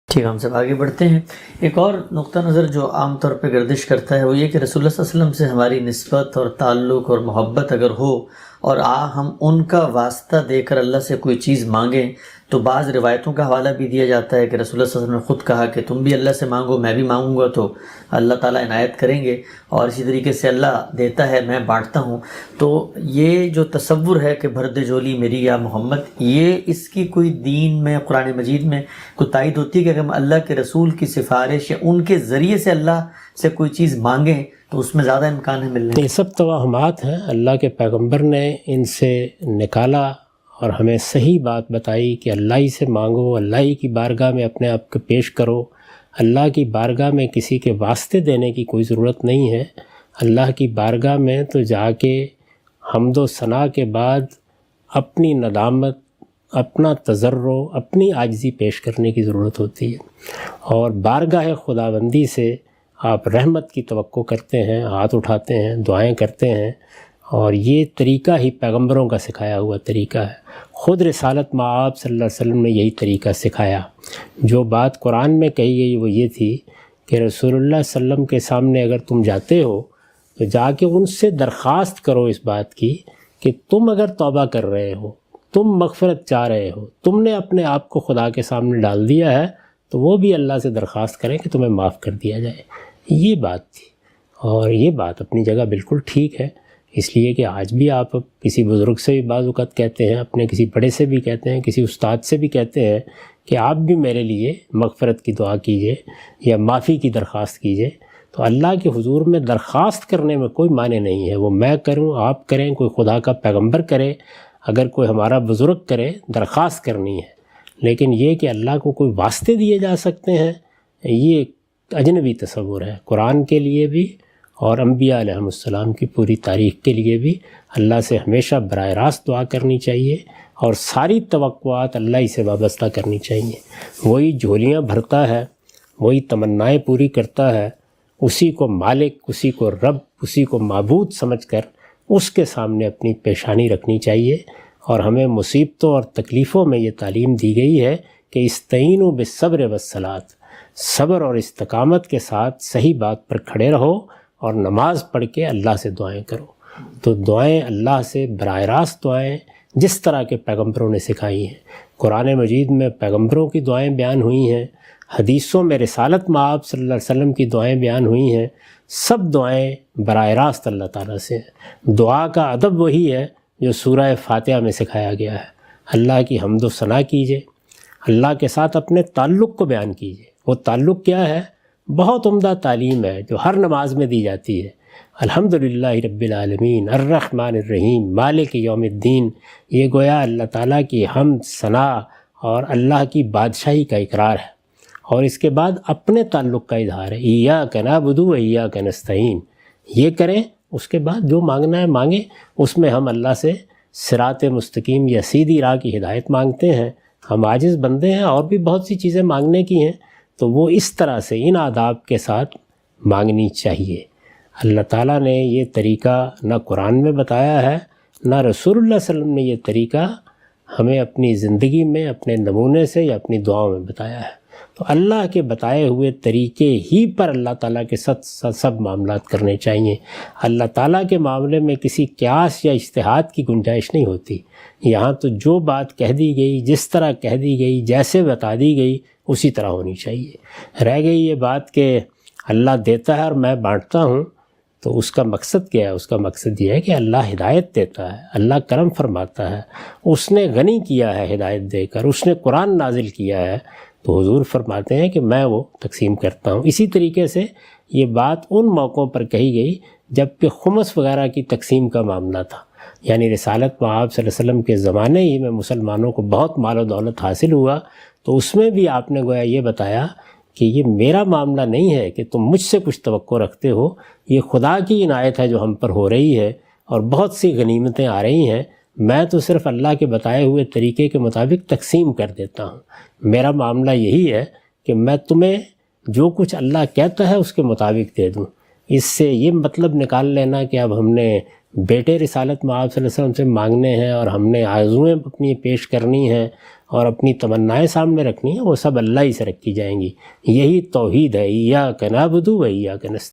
ٹھیک، ہم سب آگے بڑھتے ہیں۔ ایک اور نقطہ نظر جو عام طور پہ گردش کرتا ہے وہ یہ کہ رسول اللہ صلی اللہ علیہ وسلم سے ہماری نسبت اور تعلق اور محبت اگر ہو اور ہم ان کا واسطہ دے کر اللہ سے کوئی چیز مانگیں تو بعض روایتوں کا حوالہ بھی دیا جاتا ہے کہ رسول اللہ صلی اللہ علیہ وسلم نے خود کہا کہ تم بھی اللہ سے مانگو، میں بھی مانگوں گا تو اللہ تعالیٰ عنایت کریں گے، اور اسی طریقے سے اللہ دیتا ہے میں بانٹتا ہوں۔ تو یہ جو تصور ہے کہ بھر دے جھولی میری یا محمد، یہ اس کی کوئی دین میں قرآن مجید میں کوئی تائید ہوتی ہے کہ اگر ہم اللہ کے رسول کی سفارش یا ان کے ذریعے سے اللہ سے کوئی چیز مانگیں تو اس میں زیادہ امکان ہے ملنے؟ یہ سب توہمات ہیں، اللہ کے پیغمبر نے ان سے نکالا اور ہمیں صحیح بات بتائی کہ اللہ ہی سے مانگو، اللہ ہی کی بارگاہ میں اپنے آپ کو پیش کرو، اللہ کی بارگاہ میں کسی کے واسطے دینے کی کوئی ضرورت نہیں ہے۔ اللہ کی بارگاہ میں تو جا کے حمد و ثنا کے بعد اپنی ندامت، اپنا تضرع، اپنی عاجزی پیش کرنے کی ضرورت ہوتی ہے، اور بارگاہ خداوندی سے آپ رحمت کی توقع کرتے ہیں، ہاتھ اٹھاتے ہیں، دعائیں کرتے ہیں، اور یہ طریقہ ہی پیغمبروں کا سکھایا ہوا طریقہ ہے۔ خود رسالت مآب صلی اللہ علیہ وسلم نے یہی طریقہ سکھایا۔ جو بات قرآن میں کہی گئی وہ یہ تھی کہ رسول اللہ صلی اللہ علیہ وسلم کے سامنے اگر تم جاتے ہو تو جا کے ان سے درخواست کرو اس بات کی کہ تم اگر توبہ کر رہے ہو، تم مغفرت چاہ رہے ہو، تم نے اپنے آپ کو خدا کے سامنے ڈال دیا ہے، تو وہ بھی اللہ سے درخواست کریں کہ تمہیں معاف کر دیا جائے۔ یہ بات تھی، اور یہ بات اپنی جگہ بالکل ٹھیک ہے، اس لیے کہ آج بھی آپ کسی بزرگ سے بھی بعض اوقات کہتے ہیں، اپنے کسی بڑے سے بھی کہتے ہیں، کسی استاد سے بھی کہتے ہیں کہ آپ بھی میرے لیے مغفرت کی دعا کیجئے یا معافی کی درخواست کیجئے۔ تو اللہ کے حضور میں درخواست کرنے میں کوئی معنی نہیں ہے، وہ میں کروں، آپ کریں، کوئی خدا کا پیغمبر کرے، اگر کوئی ہمارا بزرگ کرے، درخواست کرنی ہے۔ لیکن یہ کہ اللہ کو کوئی واسطے دیے جا سکتے ہیں، یہ اجنبی تصور ہے۔ قرآن کے لیے بھی اور انبیاء علیہ السلام کی پوری تاریخ کے لیے بھی اللہ سے ہمیشہ براہ راست دعا کرنی چاہیے، اور ساری توقعات اللہ ہی سے وابستہ کرنی چاہیے۔ وہی جھولیاں بھرتا ہے، وہی تمنائیں پوری کرتا ہے، اسی کو مالک، اسی کو رب، اسی کو معبود سمجھ کر اس کے سامنے اپنی پیشانی رکھنی چاہیے۔ اور ہمیں مصیبتوں اور تکلیفوں میں یہ تعلیم دی گئی ہے کہ استعینوا بالصبر والصلاۃ، صبر اور استقامت کے ساتھ صحیح بات پر کھڑے رہو، اور نماز پڑھ کے اللہ سے دعائیں کرو۔ تو دعائیں اللہ سے براہ راست دعائیں جس طرح کے پیغمبروں نے سکھائی ہیں، قرآن مجید میں پیغمبروں کی دعائیں بیان ہوئی ہیں، حدیثوں میں رسالت مآب صلی اللہ علیہ وسلم کی دعائیں بیان ہوئی ہیں، سب دعائیں براہ راست اللہ تعالیٰ سے ہیں۔ دعا کا ادب وہی ہے جو سورہ فاتحہ میں سکھایا گیا ہے۔ اللہ کی حمد و ثنا کیجئے، اللہ کے ساتھ اپنے تعلق کو بیان کیجئے۔ وہ تعلق کیا ہے؟ بہت عمدہ تعلیم ہے جو ہر نماز میں دی جاتی ہے۔ الحمدللہ رب العالمین الرحمن الرحیم مالک یوم الدین، یہ گویا اللہ تعالیٰ کی حمد، ثنا اور اللہ کی بادشاہی کا اقرار ہے، اور اس کے بعد اپنے تعلق کا اظہار ہے۔ ایاک نعبد و ایاک نستعین، یہ کریں، اس کے بعد جو مانگنا ہے مانگیں۔ اس میں ہم اللہ سے صراط مستقیم یا سیدھی راہ کی ہدایت مانگتے ہیں۔ ہم عاجز بندے ہیں، اور بھی بہت سی چیزیں مانگنے کی ہیں، تو وہ اس طرح سے ان آداب کے ساتھ مانگنی چاہیے۔ اللہ تعالیٰ نے یہ طریقہ نہ قرآن میں بتایا ہے، نہ رسول اللہ صلی اللہ علیہ وسلم نے یہ طریقہ ہمیں اپنی زندگی میں اپنے نمونے سے یا اپنی دعاؤں میں بتایا ہے۔ تو اللہ کے بتائے ہوئے طریقے ہی پر اللہ تعالیٰ کے سب معاملات کرنے چاہیے۔ اللہ تعالیٰ کے معاملے میں کسی قیاس یا اجتہاد کی گنجائش نہیں ہوتی۔ یہاں تو جو بات کہہ دی گئی، جس طرح کہہ دی گئی، جیسے بتا دی گئی، اسی طرح ہونی چاہیے۔ رہ گئی یہ بات کہ اللہ دیتا ہے اور میں بانٹتا ہوں، تو اس کا مقصد کیا ہے؟ اس کا مقصد یہ ہے کہ اللہ ہدایت دیتا ہے، اللہ کرم فرماتا ہے، اس نے غنی کیا ہے ہدایت دے کر، اس نے قرآن نازل کیا ہے، تو حضور فرماتے ہیں کہ میں وہ تقسیم کرتا ہوں۔ اسی طریقے سے یہ بات ان موقعوں پر کہی گئی جب کہ خمس وغیرہ کی تقسیم کا معاملہ تھا، یعنی رسالت مآب صلی اللہ علیہ وسلم کے زمانے ہی میں مسلمانوں کو بہت مال و دولت حاصل ہوا، تو اس میں بھی آپ نے گویا یہ بتایا کہ یہ میرا معاملہ نہیں ہے کہ تم مجھ سے کچھ توقع رکھتے ہو، یہ خدا کی عنایت ہے جو ہم پر ہو رہی ہے، اور بہت سی غنیمتیں آ رہی ہیں، میں تو صرف اللہ کے بتائے ہوئے طریقے کے مطابق تقسیم کر دیتا ہوں۔ میرا معاملہ یہی ہے کہ میں تمہیں جو کچھ اللہ کہتا ہے اس کے مطابق دے دوں۔ اس سے یہ مطلب نکال لینا کہ اب ہم نے بیٹے رسالت مآب صلی اللہ علیہ وسلم سے مانگنے ہیں اور ہم نے آرزوئیں اپنی پیش کرنی ہیں اور اپنی تمنائیں سامنے رکھنی ہیں، وہ سب اللہ ہی سے رکھی جائیں گی. یہی توحید ہے، ایاک نعبد و ایاک نستعین.